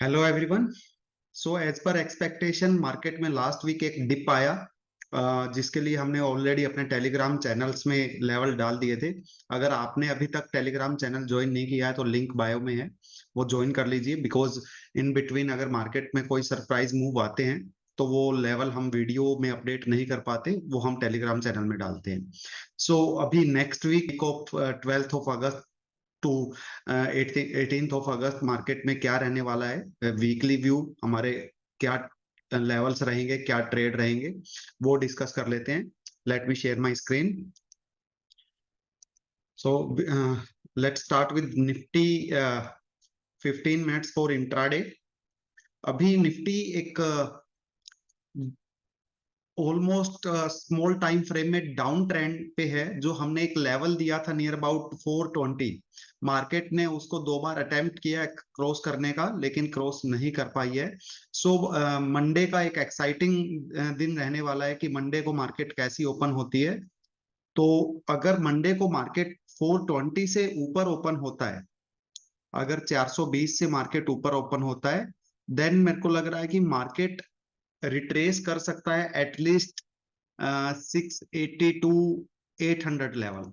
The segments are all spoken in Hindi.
Hello everyone. So as per expectation market में लास्ट वीक एक डिप आया, जिसके लिए हमने ऑलरेडी अपने टेलीग्राम चैनल्स में लेवल डाल दिए थे। अगर आपने अभी तक टेलीग्राम चैनल ज्वाइन नहीं किया है तो लिंक बायो में है, वो ज्वाइन कर लीजिए। बिकॉज इन बिटवीन अगर मार्केट में कोई सरप्राइज मूव आते हैं तो वो लेवल हम वीडियो में अपडेट नहीं कर पाते, वो हम टेलीग्राम चैनल में डालते हैं। सो अभी next week of 12th of August to 18th of August market में क्या रहने वाला है, वीकली व्यू हमारे क्या लेवल्स रहेंगे, क्या ट्रेड रहेंगे, वो डिस्कस कर लेते हैं। Let me share my screen. So let's start with Nifty. 15 minutes for intraday. अभी निफ्टी एक ऑलमोस्ट स्मॉल टाइम फ्रेम में डाउन ट्रेंड पे है। जो हमने एक लेवल दिया था नियर अबाउट 420, मार्केट ने उसको दो बार अटेम्प्ट किया क्रॉस करने का, लेकिन क्रॉस नहीं कर पाई है। सो मंडे का एक एक्साइटिंग दिन रहने वाला है कि मंडे को मार्केट कैसी ओपन होती है। तो अगर मंडे को मार्केट 420 से ऊपर ओपन होता है, अगर 420 से मार्केट ऊपर ओपन होता है, देन मेरे को लग रहा है कि मार्केट रिट्रेस कर सकता है एटलीस्ट 680 टू 800 लेवल।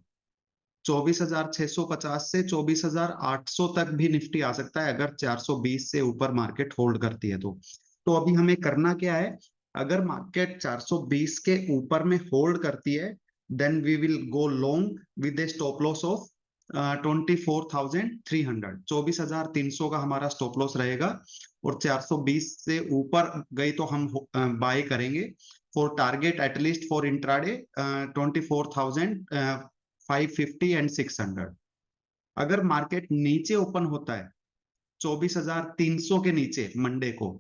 24,650 से 24,800 तक भी निफ्टी आ सकता है अगर 420 से ऊपर मार्केट होल्ड करती है तो अभी हमें करना क्या है? अगर मार्केट 420 के ऊपर में होल्ड करती है, then we will go long with a stop loss of 24,300। 24,300 का हमारा स्टॉप लॉस रहेगा, और 420 से ऊपर गई तो हम बाय करेंगे for target at least for intraday 24,550 and 600। अगर मार्केट नीचे ओपन होता है 24,300 के नीचे मंडे को,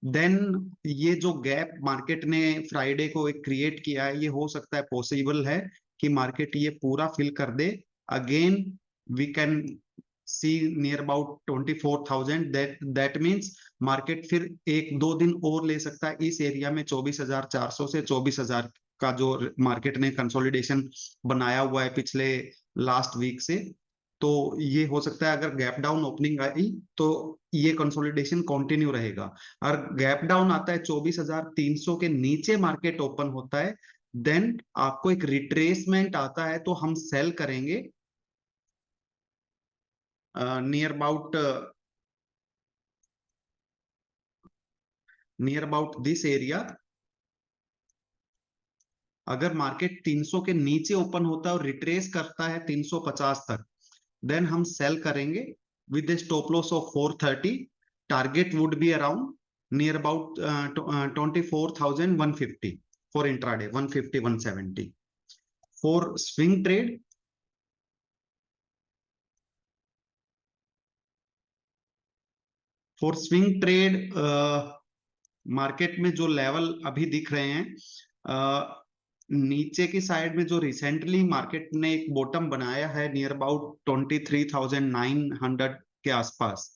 देन ये जो गैप मार्केट ने फ्राइडे को एक क्रिएट किया है, ये हो सकता है पॉसिबल है कि मार्केट ये पूरा फिल कर दे। Again we can see near about 24,000। That means market फिर एक दो दिन और ले सकता है इस एरिया में 24,400 से 24,000 का जो मार्केट ने कंसोलिडेशन बनाया हुआ है पिछले लास्ट वीक से। तो ये हो सकता है अगर गैप डाउन ओपनिंग आई तो ये कंसोलिडेशन कंटिन्यू रहेगा। और गैप डाउन आता है 24,300 के नीचे मार्केट ओपन होता है, देन आपको एक रिट्रेसमेंट आता है तो हम सेल करेंगे नियर अबाउट दिस एरिया। अगर मार्केट 300 के नीचे ओपन होता है और रिट्रेस करता है 350 तक, देन हम सेल करेंगे with stop loss of 430। Target would be around near about 24,150 for intraday, 150 170 for swing trade. For swing trade market में जो लेवल अभी दिख रहे हैं, नीचे की साइड में जो रिसेंटली मार्केट ने एक बॉटम बनाया है नियर अबाउट 23,900 के आसपास,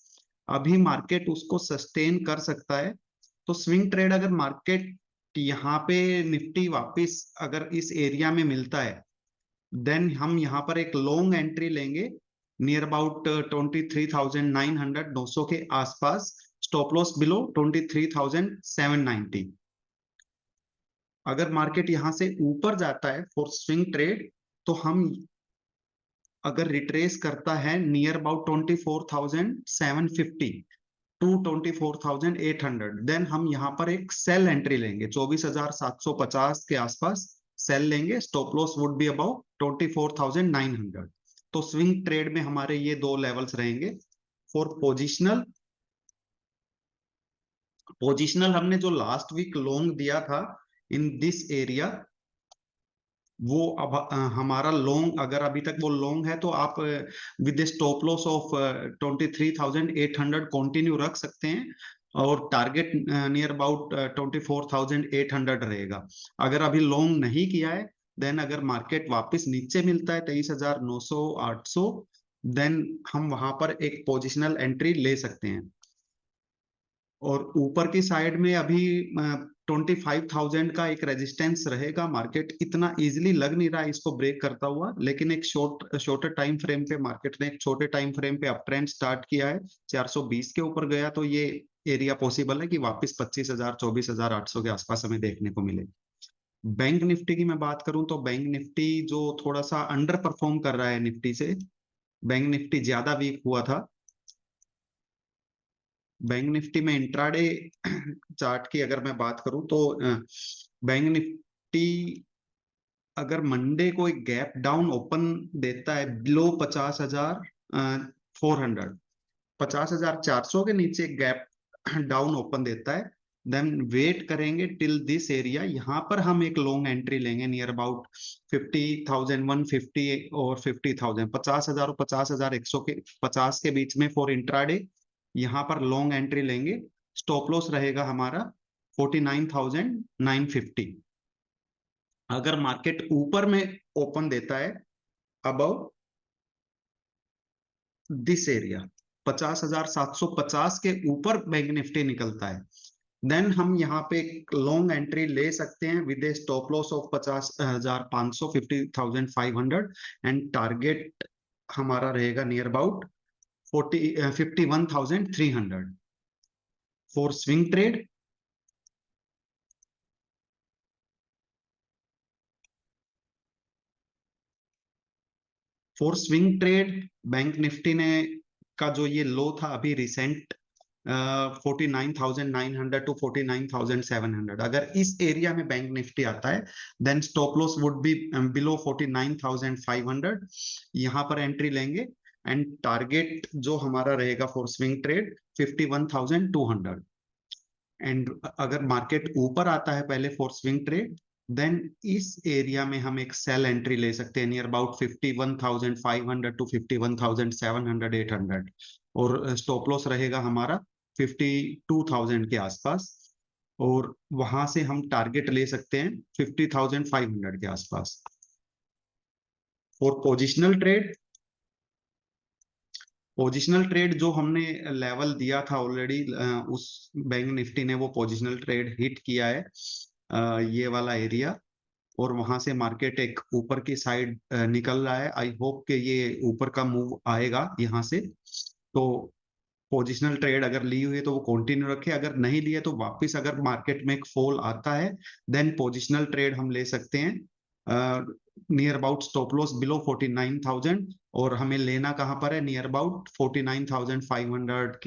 अभी मार्केट उसको सस्टेन कर सकता है। तो स्विंग ट्रेड अगर मार्केट यहाँ पे निफ्टी वापस अगर इस एरिया में मिलता है, देन हम यहाँ पर एक लॉन्ग एंट्री लेंगे नियर अबाउट 23,900, 900 के आसपास। Stop loss below 23,790। अगर मार्केट यहां से ऊपर जाता है फॉर स्विंग ट्रेड, तो हम अगर रिट्रेस करता है नियर अबाउट 24,750 टू 24,800, देन हम यहाँ पर एक सेल एंट्री लेंगे 24,750 के आसपास सेल लेंगे। Stop loss would be about 24,900। तो स्विंग ट्रेड में हमारे ये दो लेवल्स रहेंगे। फॉर पोजिशनल हमने जो लास्ट वीक लॉन्ग दिया था इन दिस एरिया, वो अब हमारा लॉन्ग अगर अभी तक वो लॉन्ग है तो आप with stop loss of 23,800 continue रख सकते हैं, और टारगेट नियर अबाउट 24,800 रहेगा। अगर अभी लॉन्ग नहीं किया है, देन अगर मार्केट वापस नीचे मिलता है 23,900 800, देन हम वहां पर एक पोजिशनल एंट्री ले सकते हैं। और ऊपर की साइड में अभी 25,000 का एक रेजिस्टेंस रहेगा। मार्केट इतना इजीली लग नहीं रहा है इसको ब्रेक करता हुआ, लेकिन एक शॉर्टर टाइम फ्रेम पे मार्केट ने एक छोटे टाइम फ्रेम पे अप ट्रेंड स्टार्ट किया है। 420 के ऊपर गया तो ये एरिया पॉसिबल है कि वापस 25,000 24,800 के आसपास हमें देखने को मिले। बैंक निफ्टी की मैं बात करूं तो बैंक निफ्टी जो थोड़ा सा अंडर परफॉर्म कर रहा है निफ्टी से, बैंक निफ्टी ज्यादा वीक हुआ था। बैंक निफ्टी में इंट्राडे चार्ट की अगर मैं बात करूं तो बैंक निफ्टी अगर मंडे को एक गैप डाउन ओपन देता है बिलो 50,400, 50,400 के नीचे गैप डाउन ओपन देता है, देन वेट करेंगे टिल दिस एरिया। यहाँ पर हम एक लॉन्ग एंट्री लेंगे नियर अबाउट 50,150 और 50,000, 50,000 और 50,100 के 50 के बीच में फॉर इंट्राडे। यहाँ पर लॉन्ग एंट्री लेंगे। स्टॉप लॉस रहेगा हमारा 49,950। अगर मार्केट ऊपर में ओपन देता है अबव दिस एरिया 50,750 के ऊपर बैंक निफ्टी निकलता है, देन हम यहाँ पे एक लॉन्ग एंट्री ले सकते हैं with a stop loss of 50,500, 50,500 and target हमारा रहेगा near about 51,300 for swing trade. For swing trade bank Nifty ने का जो ये लो था अभी रिसेंट 49,900 टू 49,700, अगर इस एरिया में बैंक निफ्टी आता है then stop loss would be below 49,500। यहाँ पर एंट्री लेंगे एंड टारगेट जो हमारा रहेगा फॉर स्विंग ट्रेड 51,200। एंड अगर मार्केट ऊपर आता है पहले फॉर स्विंग ट्रेड देन इस एरिया में हम एक सेल एंट्री ले सकते हैं नियर अबाउट 51,500 टू 51,700, 800 और स्टॉप लॉस रहेगा हमारा 52,000 के आसपास, और वहां से हम टारगेट ले सकते हैं 50,500 के आसपास। For positional trade, positional trade जो हमने लेवल दिया था ऑलरेडी, उस बैंक निफ्टी ने वो पोजिशनल ट्रेड हिट किया है ये वाला एरिया, और वहां से मार्केट एक ऊपर की साइड निकल रहा है। आई होप कि ये ऊपर का मूव आएगा यहाँ से। तो पोजिशनल ट्रेड अगर ली हुई है तो वो कंटिन्यू रखे, अगर नहीं लिए तो वापस अगर मार्केट में एक फॉल आता है देन पोजिशनल ट्रेड हम ले सकते हैं near about stop loss below 49,000, और हमें लेना कहां पर है नियर अबाउट 49,500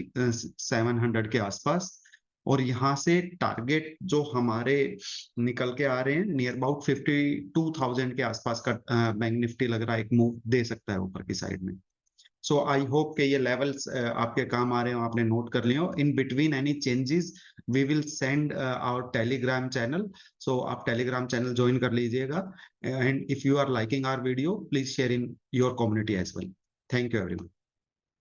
700 के आसपास, और यहाँ से टारगेट जो हमारे निकल के आ रहे हैं नियर अबाउट 52,000 के आसपास का बैंक निफ्टी लग रहा है एक मूव दे सकता है ऊपर की साइड में। सो आई होप कि ये लेवल्स आपके काम आ रहे हो, आपने नोट कर लिया हो। In between any changes we will send our Telegram channel, so आप टेलीग्राम चैनल ज्वाइन कर लीजिएगा, and if you are liking our video please share in your community as well. Thank you everyone.